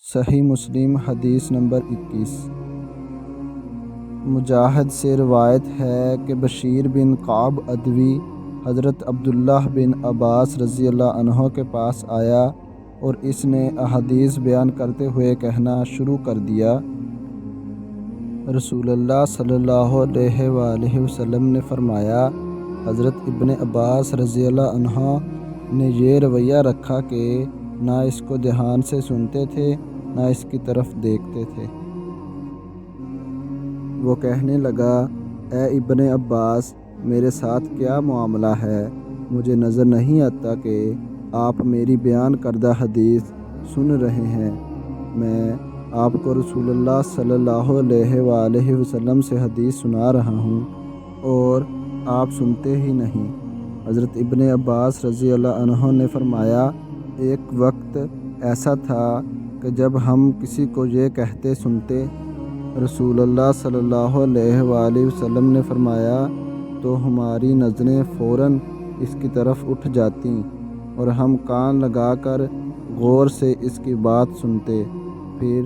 صحیح مسلم حدیث نمبر 21۔ مجاہد سے روایت ہے کہ بشیر بن کعب ادوی حضرت عبداللہ بن عباس رضی اللہ عنہ کے پاس آیا اور اس نے احادیث بیان کرتے ہوئے کہنا شروع کر دیا، رسول اللہ صلی اللہ علیہ وآلہ وسلم نے فرمایا۔ حضرت ابن عباس رضی اللہ عنہ نے یہ رویہ رکھا کہ نہ اس کو دھیان سے سنتے تھے نہ اس کی طرف دیکھتے تھے۔ وہ کہنے لگا، اے ابن عباس، میرے ساتھ کیا معاملہ ہے؟ مجھے نظر نہیں آتا کہ آپ میری بیان کردہ حدیث سن رہے ہیں۔ میں آپ کو رسول اللہ صلی اللہ علیہ وآلہ وسلم سے حدیث سنا رہا ہوں اور آپ سنتے ہی نہیں۔ حضرت ابن عباس رضی اللہ عنہ نے فرمایا، ایک وقت ایسا تھا کہ جب ہم کسی کو یہ کہتے سنتے، رسول اللہ صلی اللہ علیہ وآلہ وسلم نے فرمایا، تو ہماری نظریں فوراً اس کی طرف اٹھ جاتیں اور ہم کان لگا کر غور سے اس کی بات سنتے۔ پھر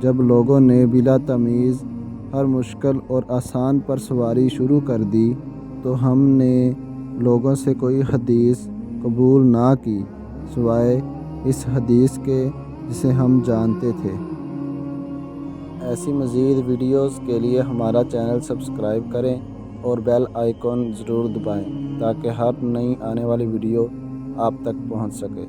جب لوگوں نے بلا تمیز ہر مشکل اور آسان پر سواری شروع کر دی تو ہم نے لوگوں سے کوئی حدیث قبول نہ کی سوائے اس حدیث کے جسے ہم جانتے تھے۔ ایسی مزید ویڈیوز کے لیے ہمارا چینل سبسکرائب کریں اور بیل آئیکن ضرور دبائیں تاکہ ہر نئی آنے والی ویڈیو آپ تک پہنچ سکے۔